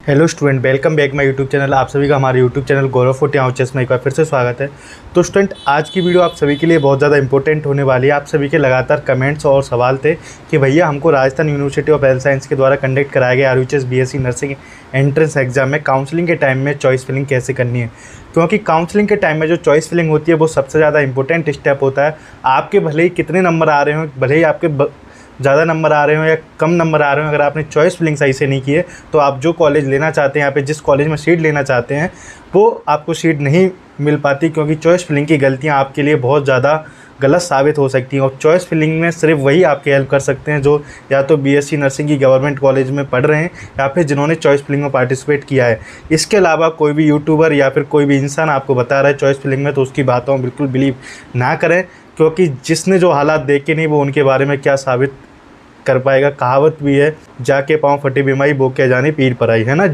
Hello student, welcome back my YouTube channel. आप सभी का हमारे YouTube channel Gaurav for teachers में एक बार फिर से स्वागत है। तो स्टूडेंट, आज की वीडियो आप सभी के लिए बहुत ज़्यादा इंपॉर्टेंट होने वाली है। आप सभी के लगातार कमेंट्स और सवाल थे कि भैया हमको Rajasthan university of health science के द्वारा कंडक्ट कराया गया RUHS BSc nursing entrance exam में काउंसलिंग के टाइम में चॉइस फिलिंग कैसे करनी है, क्योंकि काउंसलिंग के टाइम में जो चॉइस फिलिंग होती है वो सबसे ज़्यादा इंपॉर्टेंट स्टेप होता है। आपके भले ही कितने नंबर आ रहे हो, भले ही आपके ज़्यादा नंबर आ रहे हो या कम नंबर आ रहे हो, अगर आपने चॉइस फिलिंग सही से नहीं की है तो आप जो कॉलेज लेना चाहते हैं, यहाँ पे जिस कॉलेज में सीट लेना चाहते हैं वो आपको सीट नहीं मिल पाती, क्योंकि चॉइस फिलिंग की गलतियाँ आपके लिए बहुत ज़्यादा गलत साबित हो सकती हैं। और चॉइस फिलिंग में सिर्फ वही आपकी हेल्प कर सकते हैं जो या तो BSc नर्सिंग की गवर्नमेंट कॉलेज में पढ़ रहे हैं या फिर जिन्होंने चॉइस फिलिंग में पार्टिसिपेट किया है। इसके अलावा कोई भी यूट्यूबर या फिर कोई भी इंसान आपको बता रहा है चॉइस फिलिंग में, तो उसकी बातों में बिल्कुल बिलीव ना करें, क्योंकि जिसने जो हालात देखे नहीं वो उनके बारे में क्या साबित कर पाएगा। कहावत भी है, जाके पाँव फटी बीमारी भोग के जाने पीर पर आई, है ना।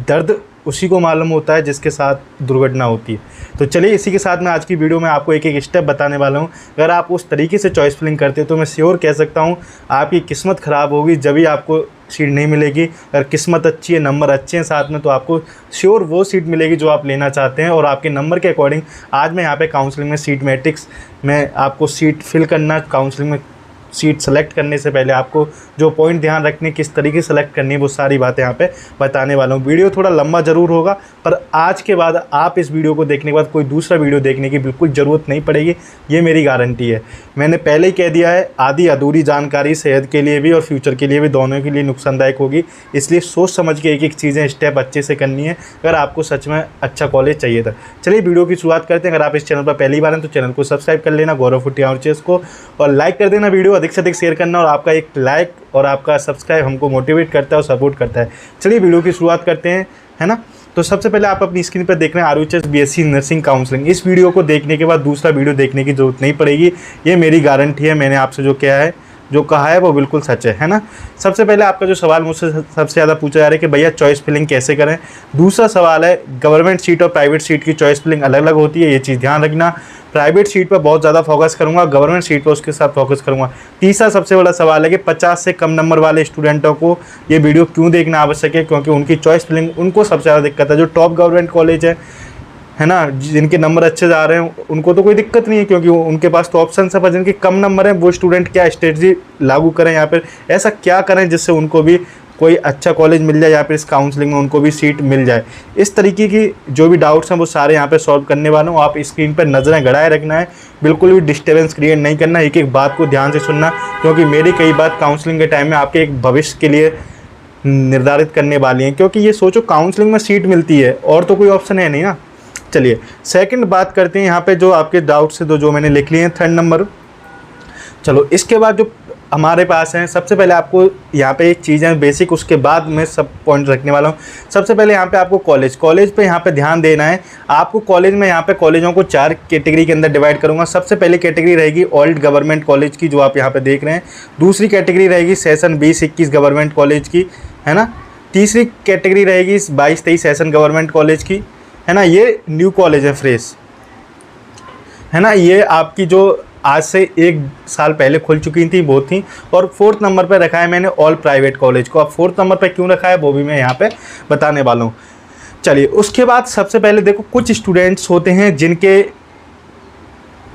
दर्द उसी को मालूम होता है जिसके साथ दुर्घटना होती है। तो चलिए, इसी के साथ मैं आज की वीडियो में आपको एक एक स्टेप बताने वाला हूँ। अगर आप उस तरीके से चॉइस फिलिंग करते हो तो मैं श्योर कह सकता हूँ आपकी किस्मत ख़राब होगी, जब भी आपको सीट नहीं मिलेगी। अगर किस्मत अच्छी है, नंबर अच्छे हैं साथ में, तो आपको श्योर वो सीट मिलेगी जो आप लेना चाहते हैं। और आपके नंबर के अकॉर्डिंग आज मैं यहाँ पे काउंसलिंग में सीट मैट्रिक्स में आपको सीट फिल करना, काउंसलिंग में सीट सेलेक्ट करने से पहले आपको जो पॉइंट ध्यान रखने, किस तरीके से सेलेक्ट करनी है, वो सारी बातें यहाँ पे बताने वाला हूँ। वीडियो थोड़ा लंबा ज़रूर होगा, पर आज के बाद आप इस वीडियो को देखने के बाद कोई दूसरा वीडियो देखने की बिल्कुल ज़रूरत नहीं पड़ेगी, ये मेरी गारंटी है। मैंने पहले ही कह दिया है, आधी अधूरी जानकारी सेहत के लिए भी और फ्यूचर के लिए भी, दोनों के लिए नुकसानदायक होगी। इसलिए सोच समझ के एक एक चीज़ें स्टेप अच्छे से करनी है अगर आपको सच में अच्छा कॉलेज चाहिए था। चलिए वीडियो की शुरुआत करते हैं। अगर आप इस चैनल पर पहली बार हैं तो चैनल को सब्सक्राइब कर लेना, गौरव फॉर टीचर्स को, और लाइक कर देना वीडियो, अधिक से अधिक शेयर करना। और आपका एक लाइक और आपका सब्सक्राइब हमको मोटिवेट करता है और सपोर्ट करता है। चलिए वीडियो की शुरुआत करते हैं, है ना। तो सबसे पहले आप अपनी स्क्रीन पर देख रहे हैं RUHS BSc नर्सिंग काउंसलिंग। इस वीडियो को देखने के बाद दूसरा वीडियो देखने की जरूरत नहीं पड़ेगी, ये मेरी गारंटी है। मैंने आपसे जो कहा है वो बिल्कुल सच है ना। सबसे पहले आपका जो सवाल मुझसे सबसे ज़्यादा पूछा जा रहा है कि भैया चॉइस फिलिंग कैसे करें। दूसरा सवाल है, गवर्नमेंट सीट और प्राइवेट सीट की चॉइस फिलिंग अलग अलग होती है, ये चीज़ ध्यान रखना। प्राइवेट सीट पर बहुत ज़्यादा फोकस करूंगा, गवर्नमेंट सीट पर उसके साथ फोकस करूंगा। तीसरा सबसे बड़ा सवाल है कि 50 से कम नंबर वाले स्टूडेंटों को ये वीडियो क्यों देखना आवश्यक है, क्योंकि उनकी चॉइस फिलिंग उनको सबसे ज़्यादा दिक्कत है। जो टॉप गवर्नमेंट कॉलेज है ना, जिनके नंबर अच्छे जा रहे हैं उनको तो कोई दिक्कत नहीं है, क्योंकि उनके पास तो ऑप्शन है। पर जिनके कम नंबर हैं वो स्टूडेंट क्या स्ट्रेटजी लागू करें, या फिर ऐसा क्या करें जिससे उनको भी कोई अच्छा कॉलेज मिल जाए या फिर इस काउंसलिंग में उनको भी सीट मिल जाए। इस तरीके की जो भी डाउट्स हैं वो सारे यहाँ पे सॉल्व करने वाला हूँ। आप स्क्रीन पर नज़रें गड़ाए रखना है, बिल्कुल भी डिस्टर्बेंस क्रिएट नहीं करना, एक एक बात को ध्यान से सुनना, क्योंकि मेरी कई बात काउंसलिंग के टाइम में आपके एक भविष्य के लिए निर्धारित करने वाली हैं। क्योंकि ये सोचो, काउंसलिंग में सीट मिलती है और तो कोई ऑप्शन है नहीं ना। चलिए सेकंड बात करते हैं यहाँ पे, जो आपके डाउट्स है जो मैंने लिख लिए हैं, थर्ड नंबर। चलो इसके बाद जो हमारे पास हैं, सबसे पहले आपको यहाँ पे एक चीज़ है बेसिक, उसके बाद मैं सब पॉइंट रखने वाला हूँ। सबसे पहले यहाँ पे आपको कॉलेज पे यहाँ पे ध्यान देना है। आपको कॉलेज में यहाँ पे कॉलेजों को 4 कैटेगरी के अंदर डिवाइड करूँगा। सबसे पहले कैटेगरी रहेगी ओल्ड गवर्नमेंट कॉलेज की, जो आप यहाँ पे देख रहे हैं। दूसरी कैटेगरी रहेगी सेशन 20-21 गवर्नमेंट कॉलेज की, है ना। तीसरी कैटेगरी रहेगी 22-23 सेशन गवर्नमेंट कॉलेज की, है ना। ये न्यू कॉलेज है, फ्रेश, है ना। ये आपकी जो आज से 1 साल पहले खुल चुकी थी वो थी। और 4th नंबर पे रखा है मैंने ऑल प्राइवेट कॉलेज को। अब 4th नंबर पे क्यों रखा है वो भी मैं यहाँ पे बताने वाला हूँ। चलिए उसके बाद सबसे पहले देखो, कुछ स्टूडेंट्स होते हैं जिनके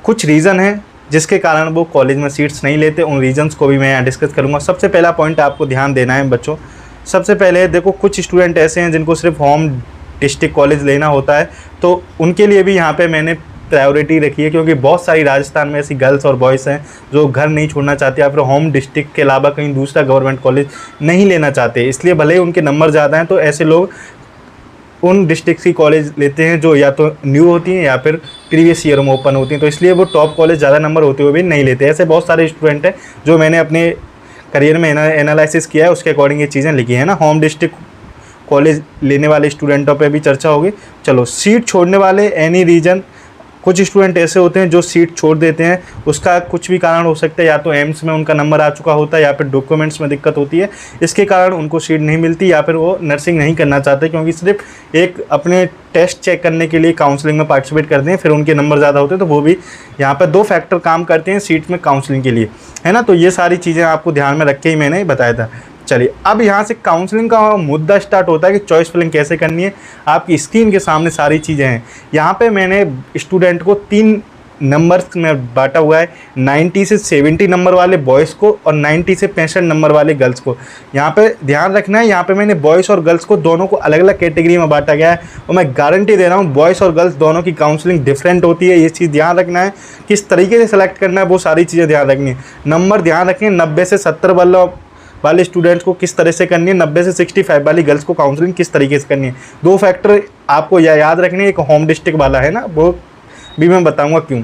कुछ रीज़न है जिसके कारण वो कॉलेज में सीट्स नहीं लेते। उन रीजन्स को भी मैं यहाँ डिस्कस करूँगा। सबसे पहला पॉइंट आपको ध्यान देना है बच्चों। सबसे पहले देखो, कुछ स्टूडेंट ऐसे हैं जिनको सिर्फ होम डिस्ट्रिक्ट कॉलेज लेना होता है, तो उनके लिए भी यहाँ पे मैंने प्रायोरिटी रखी है, क्योंकि बहुत सारी राजस्थान में ऐसी गर्ल्स और बॉयज़ हैं जो घर नहीं छोड़ना चाहते या फिर होम डिस्ट्रिक्ट के अलावा कहीं दूसरा गवर्नमेंट कॉलेज नहीं लेना चाहते। इसलिए भले ही उनके नंबर ज़्यादा हैं तो ऐसे लोग उन डिस्ट्रिक्ट की कॉलेज लेते हैं जो या तो न्यू होती हैं या फिर प्रीवियस ईयर में ओपन होती हैं। तो इसलिए वो टॉप कॉलेज ज़्यादा नंबर होते हुए भी नहीं लेते। ऐसे बहुत सारे स्टूडेंट हैं जो मैंने अपने करियर में एनालिसिस किया है, उसके अकॉर्डिंग ये चीज़ें लिखी हैं ना। होम डिस्ट्रिक्ट कॉलेज लेने वाले स्टूडेंटों पे भी चर्चा होगी। चलो, सीट छोड़ने वाले, एनी रीजन। कुछ स्टूडेंट ऐसे होते हैं जो सीट छोड़ देते हैं, उसका कुछ भी कारण हो सकता है, या तो एम्स में उनका नंबर आ चुका होता है या फिर डॉक्यूमेंट्स में दिक्कत होती है, इसके कारण उनको सीट नहीं मिलती, या फिर वो नर्सिंग नहीं करना चाहते, क्योंकि सिर्फ एक अपने टेस्ट चेक करने के लिए काउंसलिंग में पार्टिसिपेट करते हैं, फिर उनके नंबर ज़्यादा होते हैं। तो वो भी यहाँ पर 2 फैक्टर काम करते हैं सीट में काउंसलिंग के लिए, है ना। तो ये सारी चीज़ें आपको ध्यान में रख के ही मैंने बताया था। चलिए अब यहाँ से काउंसलिंग का मुद्दा स्टार्ट होता है कि चॉइस फिलिंग कैसे करनी है। आपकी स्क्रीन के सामने सारी चीज़ें हैं। यहाँ पे मैंने स्टूडेंट को 3 नंबर्स में बांटा हुआ है, 90 से 70 नंबर वाले बॉयज़ को और 90 से 65 नंबर वाले गर्ल्स को। यहाँ पे ध्यान रखना है, यहाँ पे मैंने बॉयज़ और गर्ल्स को दोनों को अलग अलग कैटेगरी में बांटा गया है और मैं गारंटी दे रहा हूँ बॉयज़ और गर्ल्स दोनों की काउंसलिंग डिफरेंट होती है। ये चीज़ ध्यान रखना है, किस तरीके से सेलेक्ट करना है वो सारी चीज़ें ध्यान रखनी है। नंबर ध्यान रखें, 90 से 70 वाले स्टूडेंट्स को किस तरह से करनी है, 90 से 65 वाली गर्ल्स को काउंसलिंग किस तरीके से करनी है। 2 फैक्टर आपको याद रखने हैं, एक होम डिस्ट्रिक्ट वाला है ना, वो भी मैं बताऊँगा क्यों,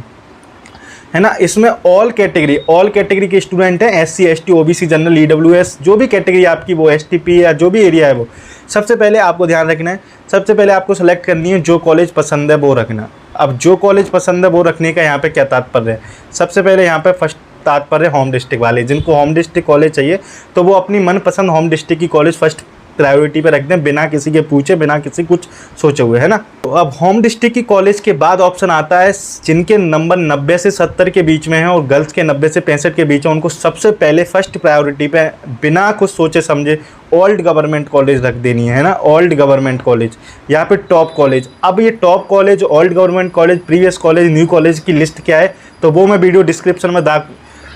है ना। इसमें ऑल कैटेगरी के स्टूडेंट हैं, SC ST OBC general EWS जो भी कैटेगरी आपकी, वो STP या जो भी एरिया है वो। सबसे पहले आपको ध्यान रखना है, सबसे पहले आपको सेलेक्ट करनी है जो कॉलेज पसंद है वो रखना। अब जो कॉलेज पसंद है वो रखने का यहाँ पे क्या तात्पर्य है, सबसे पहले यहाँ पे फर्स्ट तात्पर्य होम डिस्ट्रिक्ट वाले, जिनको होम डिस्ट्रिक्ट कॉलेज चाहिए तो वो अपनी मनपसंद होम डिस्ट्रिक्ट की कॉलेज फर्स्ट प्रायोरिटी पे रख दें, बिना किसी के पूछे, बिना किसी कुछ सोचे हुए, है ना। तो अब होम डिस्ट्रिक्ट की कॉलेज के बाद ऑप्शन आता है जिनके नंबर 90 से 70 के बीच में हैं और गर्ल्स के 90 से 65 के बीच में, उनको सबसे पहले फर्स्ट प्रायोरिटी पे बिना कुछ सोचे समझे ओल्ड गवर्नमेंट कॉलेज रख देनी है ना। ओल्ड गवर्नमेंट कॉलेज, यहाँ पे टॉप कॉलेज। अब ये top college, old government college, previous college, new college की लिस्ट क्या है तो वो मैं वीडियो डिस्क्रिप्शन में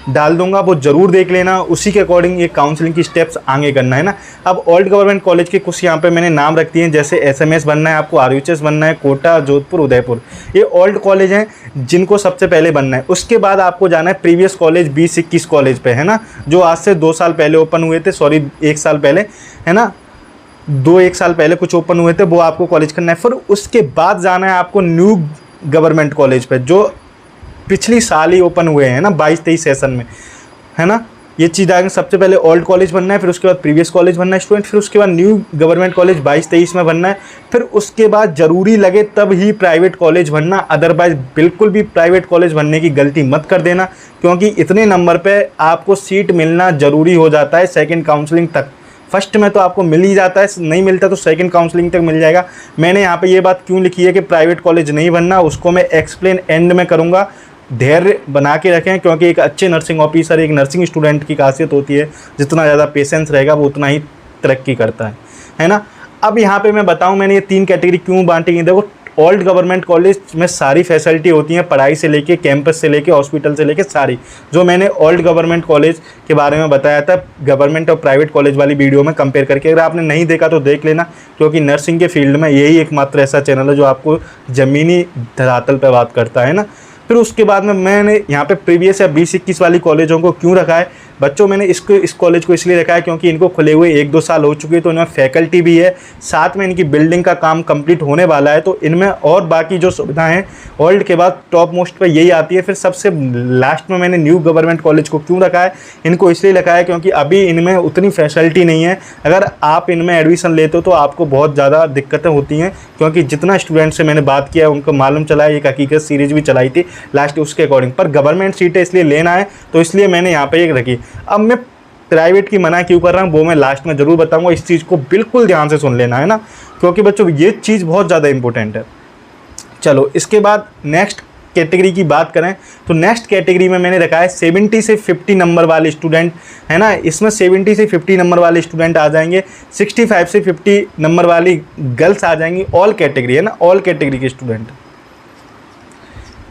डाल दूंगा, वो जरूर देख लेना। उसी के अकॉर्डिंग ये काउंसलिंग की स्टेप्स आगे करना है ना। अब ओल्ड गवर्नमेंट कॉलेज के कुछ यहाँ पे मैंने नाम रख दिए हैं, जैसे SMS बनना है आपको, RUHS बनना है, कोटा, जोधपुर, उदयपुर, ये ओल्ड कॉलेज हैं जिनको सबसे पहले बनना है। उसके बाद आपको जाना है प्रीवियस कॉलेज 20-21 कॉलेज पे, है ना, जो आज से 2 साल पहले ओपन हुए थे, सॉरी 1 साल पहले, है ना, 1 साल पहले कुछ ओपन हुए थे, वो आपको कॉलेज करना है। फिर उसके बाद जाना है आपको न्यू गवर्नमेंट कॉलेज पे, जो पिछली साल ही ओपन हुए हैं ना, 22-23 सेशन में, है ना। ये चीज़ आएंगे, सबसे पहले ओल्ड कॉलेज बनना है, फिर उसके बाद प्रीवियस कॉलेज बनना है स्टूडेंट, फिर उसके बाद न्यू गवर्नमेंट कॉलेज 22-23 में बनना है, फिर उसके बाद ज़रूरी लगे तब ही प्राइवेट कॉलेज बनना। अदरवाइज बिल्कुल भी प्राइवेट कॉलेज बनने की गलती मत कर देना, क्योंकि इतने नंबर पर आपको सीट मिलना ज़रूरी हो जाता है सेकेंड काउंसलिंग तक। फर्स्ट में तो आपको मिल ही जाता है, नहीं मिलता तो सेकंड काउंसलिंग तक मिल जाएगा। मैंने यहाँ पे ये बात क्यों लिखी है कि प्राइवेट कॉलेज नहीं बनना, उसको मैं एक्सप्लेन एंड में करूँगा। धैर्य बना के रखें, क्योंकि एक अच्छे नर्सिंग ऑफिसर, एक नर्सिंग स्टूडेंट की खासियत होती है, जितना ज़्यादा पेशेंस रहेगा वो उतना ही तरक्की करता है ना। अब यहाँ पे मैं बताऊँ मैंने ये 3 कैटेगरी क्यों बांटी है। देखो, ओल्ड गवर्नमेंट कॉलेज में सारी फैसिलिटी होती हैं, पढ़ाई से लेके, कैंपस से लेके, हॉस्पिटल से लेके, सारी जो मैंने ओल्ड गवर्नमेंट कॉलेज के बारे में बताया था गवर्नमेंट और प्राइवेट कॉलेज वाली वीडियो में कंपेयर करके। अगर आपने नहीं देखा तो देख लेना, क्योंकि नर्सिंग के फील्ड में यही एकमात्र ऐसा चैनल है जो आपको ज़मीनी धरातल पर बात करता है ना। फिर उसके बाद में मैंने यहाँ पे प्रीवियस या 20-21 वाली कॉलेजों को क्यों रखा है बच्चों, मैंने इस कॉलेज को इसलिए रखा है क्योंकि इनको खुले हुए 1-2 साल हो चुके हैं, तो इनमें फैकल्टी भी है, साथ में इनकी बिल्डिंग का काम कंप्लीट होने वाला है, तो इनमें और बाकी जो सुविधाएं हैं ओल्ड के बाद टॉप मोस्ट पर यही आती है। फिर सबसे लास्ट में मैंने न्यू गवर्नमेंट कॉलेज को क्यों रखा है, इनको इसलिए रखा है क्योंकि अभी इनमें उतनी फैसिलिटी नहीं है। अगर आप इनमें एडमिशन लेते हो तो आपको बहुत ज़्यादा दिक्कतें होती हैं, क्योंकि जितना स्टूडेंट से मैंने बात किया उनको मालूम चला है, एक हकीकत सीरीज भी चलाई थी लास्ट उसके अकॉर्डिंग। पर गवर्नमेंट सीटें इसलिए लेना है तो इसलिए मैंने यहाँ पे एक रखी। अब मैं प्राइवेट की मना क्यों कर रहा हूँ वो मैं लास्ट में ज़रूर बताऊँगा, इस चीज़ को बिल्कुल ध्यान से सुन लेना, है ना, क्योंकि बच्चों ये चीज़ बहुत ज़्यादा इंपॉर्टेंट है। चलो इसके बाद नेक्स्ट कैटेगरी की बात करें तो नेक्स्ट कैटेगरी में मैंने रखा है 70 से 50 नंबर वाले स्टूडेंट, है ना। इसमें 70 से 50 नंबर वाले स्टूडेंट आ जाएंगे, 65 से 50 नंबर वाली गर्ल्स आ जाएंगी। ऑल कैटेगरी है ना, ऑल कैटेगरी के स्टूडेंट।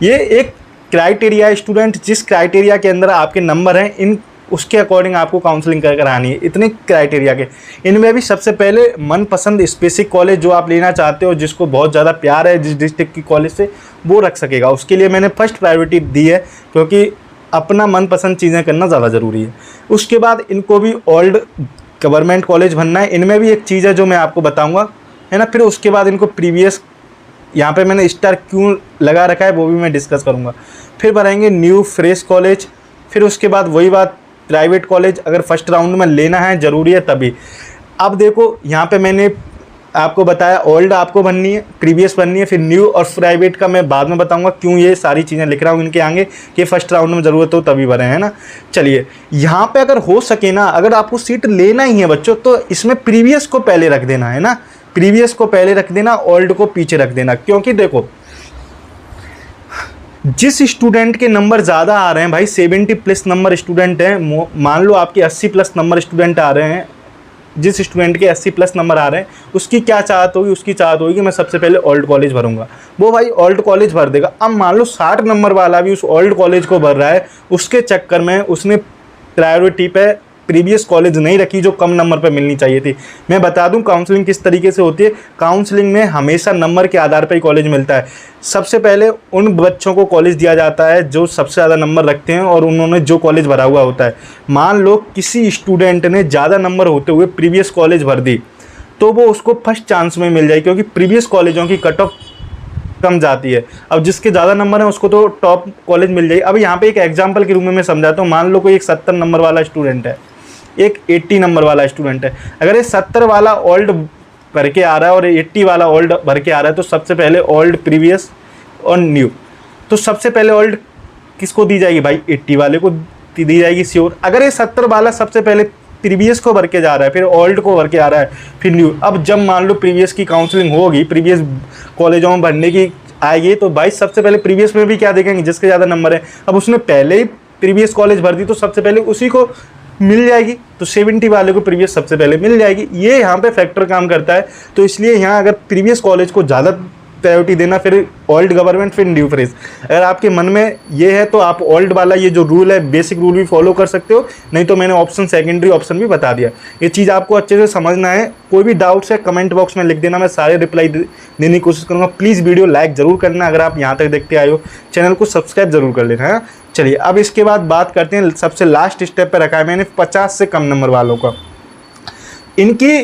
ये एक क्राइटेरिया है स्टूडेंट, जिस क्राइटेरिया के अंदर आपके नंबर हैं इन उसके अकॉर्डिंग आपको काउंसलिंग करानी है। इतने क्राइटेरिया के, इनमें भी सबसे पहले मनपसंद स्पेसिफिक कॉलेज जो आप लेना चाहते हो, जिसको बहुत ज़्यादा प्यार है जिस डिस्ट्रिक्ट की कॉलेज से, वो रख सकेगा। उसके लिए मैंने फर्स्ट प्रायोरिटी दी है, क्योंकि अपना मनपसंद चीज़ें करना ज़्यादा ज़रूरी है। उसके बाद इनको भी ओल्ड गवर्नमेंट कॉलेज बनना है। इनमें भी एक चीज़ है जो मैं आपको बताऊँगा, है ना। फिर उसके बाद इनको प्रीवियस, यहाँ पे मैंने स्टार क्यों लगा रखा है वो भी मैं डिस्कस करूँगा। फिर बनाएंगे न्यू फ्रेश कॉलेज। फिर उसके बाद वही बात, प्राइवेट कॉलेज अगर फर्स्ट राउंड में लेना है ज़रूरी है तभी। अब देखो यहाँ पे मैंने आपको बताया ओल्ड आपको बननी है, प्रीवियस बननी है, फिर न्यू और प्राइवेट का मैं बाद में बताऊंगा क्यों ये सारी चीज़ें लिख रहा हूँ इनके आगे कि फर्स्ट राउंड में ज़रूरत हो तभी बने, है ना। चलिए यहाँ पे अगर हो सके ना, अगर आपको सीट लेना ही है बच्चों, तो इसमें प्रीवियस को पहले रख देना, है ना। प्रीवियस को पहले रख देना, ओल्ड को पीछे रख देना। क्योंकि देखो जिस स्टूडेंट के नंबर ज़्यादा आ रहे हैं भाई, 70+ नंबर स्टूडेंट हैं, मान लो आपके 80+ नंबर स्टूडेंट आ रहे हैं, जिस स्टूडेंट के 80+ नंबर आ रहे हैं उसकी क्या चाहत होगी, उसकी चाहत होगी कि मैं सबसे पहले ओल्ड कॉलेज भरूंगा। वो भाई ओल्ड कॉलेज भर देगा। अब मान लो 60 नंबर वाला भी उस ओल्ड कॉलेज को भर रहा है, उसके चक्कर में उसने प्रायोरिटी पे प्रीवियस कॉलेज नहीं रखी जो कम नंबर पे मिलनी चाहिए थी। मैं बता दूं काउंसलिंग किस तरीके से होती है। काउंसलिंग में हमेशा नंबर के आधार पर ही कॉलेज मिलता है। सबसे पहले उन बच्चों को कॉलेज दिया जाता है जो सबसे ज़्यादा नंबर रखते हैं और उन्होंने जो कॉलेज भरा हुआ होता है। मान लो किसी स्टूडेंट ने ज़्यादा नंबर होते हुए प्रीवियस कॉलेज भर दी तो वो उसको फर्स्ट चांस में मिल जाएगी, क्योंकि प्रीवियस कॉलेजों की कट ऑफ कम जाती है। अब जिसके ज़्यादा नंबर है उसको तो टॉप कॉलेज मिल जाएगी। अब यहाँ पे एक एग्जांपल के रूप में मैं समझाता हूँ। मान लो कोई एक 70 नंबर वाला स्टूडेंट है, एक 80 नंबर वाला स्टूडेंट है। अगर ये 70 वाला ओल्ड भर के आ रहा है और 80 वाला ओल्ड भर के आ रहा है तो सबसे पहले ओल्ड, प्रीवियस और न्यू। तो सबसे पहले ओल्ड किसको दी जाएगी भाई? 80 वाले को दी जाएगी श्योर। अगर ये 70 वाला सबसे पहले प्रीवियस को भर के जा रहा है, फिर ओल्ड को भर के आ रहा है, फिर न्यू। अब जब मान लो प्रीवियस की काउंसलिंग होगी, प्रीवियस कॉलेजों में भरने की आएगी, तो भाई सबसे पहले प्रीवियस में भी क्या देखेंगे? जिसके ज़्यादा नंबर है। अब उसने पहले ही प्रीवियस कॉलेज भर दी तो सबसे पहले उसी को मिल जाएगी। तो 70 वाले को प्रीवियस सबसे पहले मिल जाएगी। ये यहाँ पे फैक्टर काम करता है। तो इसलिए यहाँ अगर प्रीवियस कॉलेज को ज़्यादा प्रायोरिटी देना, फिर ओल्ड गवर्नमेंट, फिर न्यू फ्रेश। अगर आपके मन में ये है तो आप ओल्ड वाला ये जो रूल है, बेसिक रूल भी फॉलो कर सकते हो। नहीं तो मैंने ऑप्शन, सेकेंडरी ऑप्शन भी बता दिया। ये चीज़ आपको अच्छे से समझना है। कोई भी डाउट्स है कमेंट बॉक्स में लिख देना, मैं सारे रिप्लाई देने की कोशिश करूँगा। प्लीज़ वीडियो लाइक ज़रूर करना। अगर आप यहाँ तक देखते आए हो, चैनल को सब्सक्राइब जरूर कर लेना है। चलिए अब इसके बाद बात करते हैं, सबसे लास्ट स्टेप पर रखा है मैंने 50 से कम नंबर वालों का। इनकी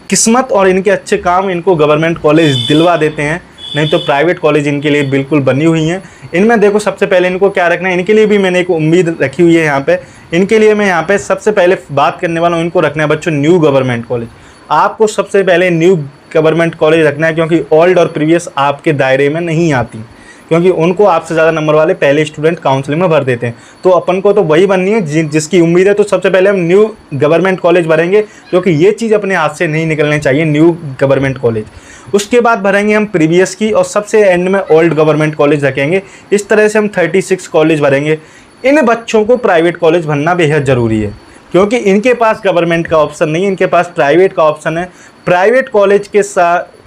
किस्मत और इनके अच्छे काम इनको गवर्नमेंट कॉलेज दिलवा देते हैं, नहीं तो प्राइवेट कॉलेज इनके लिए बिल्कुल बनी हुई हैं। इनमें देखो सबसे पहले इनको क्या रखना है, इनके लिए भी मैंने एक उम्मीद रखी हुई है यहाँ पे। इनके लिए मैं यहाँ पे सबसे पहले बात करने वाला हूँ, इनको रखना है बच्चों न्यू गवर्नमेंट कॉलेज। आपको सबसे पहले न्यू गवर्नमेंट कॉलेज रखना है, क्योंकि ओल्ड और प्रीवियस आपके दायरे में नहीं आती, क्योंकि उनको आपसे ज़्यादा नंबर वाले पहले स्टूडेंट काउंसलिंग में भर देते हैं। तो अपन को तो वही बननी है जिसकी उम्मीद है। तो सबसे पहले हम न्यू गवर्नमेंट कॉलेज भरेंगे, क्योंकि ये चीज़ अपने हाथ से नहीं निकलनी चाहिए, न्यू गवर्नमेंट कॉलेज। उसके बाद भरेंगे हम प्रीवियस की, और सबसे एंड में ओल्ड गवर्नमेंट कॉलेज रखेंगे। इस तरह से हम 36 कॉलेज भरेंगे। इन बच्चों को प्राइवेट कॉलेज भरना बेहद ज़रूरी है, क्योंकि इनके पास गवर्नमेंट का ऑप्शन नहीं है, इनके पास प्राइवेट का ऑप्शन है। प्राइवेट कॉलेज के साथ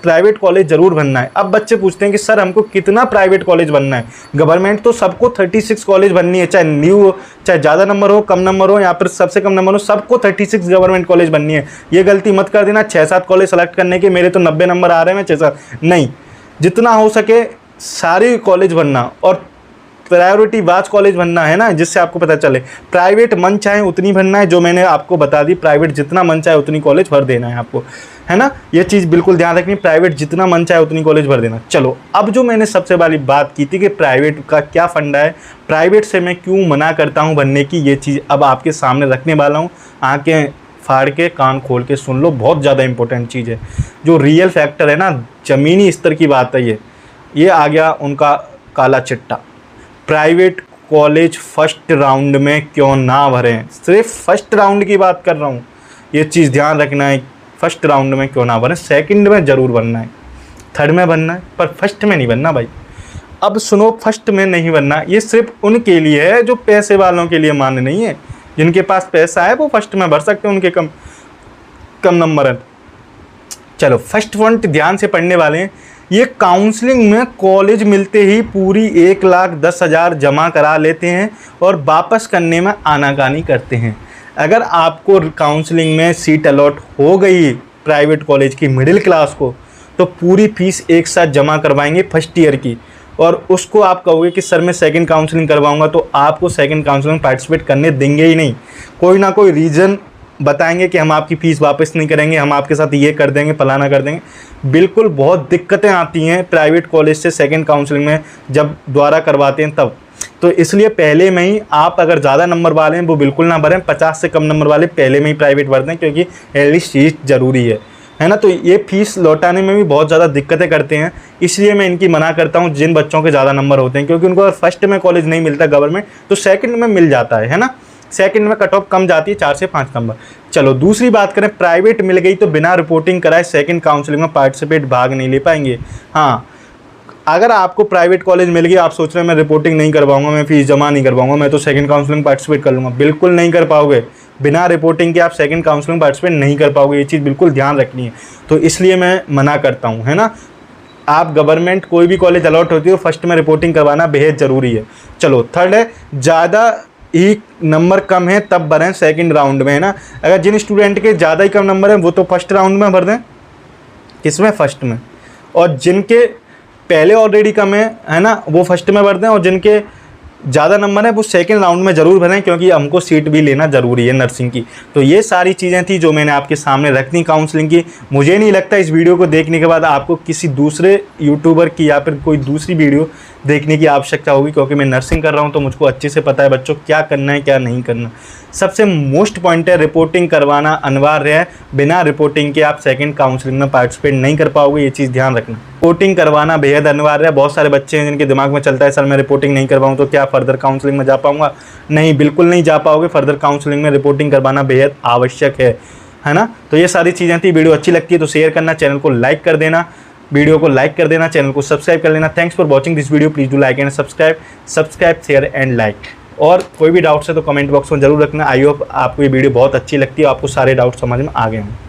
प्राइवेट कॉलेज ज़रूर बनना है। अब बच्चे पूछते हैं कि सर हमको कितना प्राइवेट कॉलेज बनना है? गवर्नमेंट तो सबको 36 कॉलेज बननी है, चाहे न्यू हो, चाहे ज़्यादा नंबर हो, कम नंबर हो, या फिर सबसे कम नंबर हो, सबको 36 गवर्नमेंट कॉलेज बननी है। ये गलती मत कर देना 6-7 कॉलेज सेलेक्ट करने के, मेरे तो 90 नंबर आ रहे हैं, मैं 6-7 नहीं। जितना हो सके सारी कॉलेज बनना, और प्रायोरिटी वाच कॉलेज बनना है ना, जिससे आपको पता चले। प्राइवेट मन चाहे उतनी भरना है, जो मैंने आपको बता दी। प्राइवेट जितना मन चाहे उतनी कॉलेज भर देना है आपको, है ना। ये चीज़ बिल्कुल ध्यान रखनी, प्राइवेट जितना मन चाहे उतनी कॉलेज भर देना। चलो अब जो मैंने सबसे पहली बात की थी कि प्राइवेट का क्या फंडा है, प्राइवेट से मैं क्यों मना करता हूँ भरने की, ये चीज़ अब आपके सामने रखने वाला हूँ। आँखें फाड़ के कान खोल के सुन लो, बहुत ज़्यादा इंपॉर्टेंट चीज़ है। जो रियल फैक्टर है ना, ज़मीनी स्तर की बात है ये आ गया उनका काला चिट्टा। प्राइवेट कॉलेज फर्स्ट राउंड में क्यों ना भरें? सिर्फ फर्स्ट राउंड की बात कर रहा हूँ, ये चीज़ ध्यान रखना है। फर्स्ट राउंड में क्यों ना भरें, सेकंड में ज़रूर बनना है, थर्ड में बनना है, पर फर्स्ट में नहीं बनना भाई। अब सुनो, फर्स्ट में नहीं बनना, ये सिर्फ उनके लिए है जो पैसे वालों के लिए मान्य नहीं है। जिनके पास पैसा है वो फर्स्ट में भर सकते हैं, उनके कम नंबर है। चलो फर्स्ट पॉइंट ध्यान से पढ़ने वाले हैं। ये काउंसलिंग में कॉलेज मिलते ही पूरी 1,10,000 जमा करा लेते हैं और वापस करने में आनाकानी करते हैं। अगर आपको काउंसलिंग में सीट अलॉट हो गई प्राइवेट कॉलेज की मिडिल क्लास को, तो पूरी फीस एक साथ जमा करवाएंगे फर्स्ट ईयर की, और उसको आप कहोगे कि सर मैं सेकंड काउंसलिंग करवाऊंगा, तो आपको सेकंड काउंसलिंग पार्टिसिपेट करने देंगे ही नहीं। कोई ना कोई रीज़न बताएंगे कि हम आपकी फ़ीस वापस नहीं करेंगे, हम आपके साथ ये कर देंगे, फलाना कर देंगे। बिल्कुल बहुत दिक्कतें आती हैं प्राइवेट कॉलेज से सेकंड काउंसलिंग में जब दोबारा करवाते हैं तब। तो इसलिए पहले में ही आप अगर ज़्यादा नंबर वाले हैं वो बिल्कुल ना भरें, 50 से कम नंबर वाले पहले में ही प्राइवेट भर दें, क्योंकि एटलीस्ट सीट ज़रूरी है ना। तो ये फीस लौटाने में भी बहुत ज़्यादा दिक्कतें करते हैं, इसलिए मैं इनकी मना करता हूँ जिन बच्चों के ज़्यादा नंबर होते हैं, क्योंकि उनको अगर फर्स्ट में कॉलेज नहीं मिलता गवर्नमेंट, तो सेकंड में मिल जाता है ना। सेकंड में कट ऑफ कम जाती है 4 से 5 नंबर। चलो दूसरी बात करें, प्राइवेट मिल गई तो बिना रिपोर्टिंग कराए सेकंड काउंसलिंग में पार्टिसिपेट भाग नहीं ले पाएंगे। हाँ, अगर आपको प्राइवेट कॉलेज मिल गया, आप सोच रहे हैं मैं रिपोर्टिंग नहीं कर पाऊंगा, मैं फ़ीस जमा नहीं कर पाऊंगा, मैं तो सेकंड काउंसलिंग पार्टिसिपेट कर लूँगा, बिल्कुल नहीं कर पाओगे। बिना रिपोर्टिंग के आप सेकंड काउंसलिंग पार्टिसिपेट नहीं कर पाओगे, ये चीज़ बिल्कुल ध्यान रखनी है। तो इसलिए मैं मना करता हूँ, है ना। आप गवर्नमेंट कोई भी कॉलेज अलॉट होती है तो फर्स्ट में रिपोर्टिंग करवाना बेहद ज़रूरी है। चलो थर्ड है, ज़्यादा ही नंबर कम है तब भरें सेकंड राउंड में, है ना। अगर जिन स्टूडेंट के ज़्यादा ही कम नंबर हैं वो तो फर्स्ट राउंड में भर दें, किसमें, फर्स्ट में। और जिनके पहले ऑलरेडी कम है ना, वो फर्स्ट में भर दें। और जिनके ज़्यादा नंबर है वो सेकंड राउंड में ज़रूर भरें, क्योंकि हमको सीट भी लेना ज़रूरी है नर्सिंग की। तो ये सारी चीज़ें थी जो मैंने आपके सामने रख दी काउंसलिंग की। मुझे नहीं लगता इस वीडियो को देखने के बाद आपको किसी दूसरे यूट्यूबर की या फिर कोई दूसरी वीडियो देखने की आवश्यकता होगी, क्योंकि मैं नर्सिंग कर रहा हूँ तो मुझको अच्छे से पता है बच्चों क्या करना है क्या नहीं करना। सबसे मोस्ट पॉइंट है, रिपोर्टिंग करवाना अनिवार्य है। बिना रिपोर्टिंग के आप सेकंड काउंसलिंग में पार्टिसिपेट नहीं कर पाओगे, ये चीज़ ध्यान रखना। रिपोर्टिंग करवाना बेहद अनिवार्य है। बहुत सारे बच्चे हैं जिनके दिमाग में चलता है सर मैं रिपोर्टिंग नहीं करवाऊँ तो क्या फर्दर काउंसलिंग में जा पाऊँगा। नहीं, बिल्कुल नहीं जा पाओगे। फर्दर काउंसलिंग में रिपोर्टिंग करवाना बेहद आवश्यक है ना। तो ये सारी चीज़ें थी। वीडियो अच्छी लगती है तो शेयर करना, चैनल को लाइक कर देना, वीडियो को लाइक कर देना, चैनल को सब्सक्राइब कर लेना। Thanks for watching this video, please do like and subscribe share and like. और कोई भी डाउट्स है तो कमेंट बॉक्स में जरूर रखना। आई होप आपको ये वीडियो बहुत अच्छी लगती है, आपको सारे डाउट समझ में आ गए हों।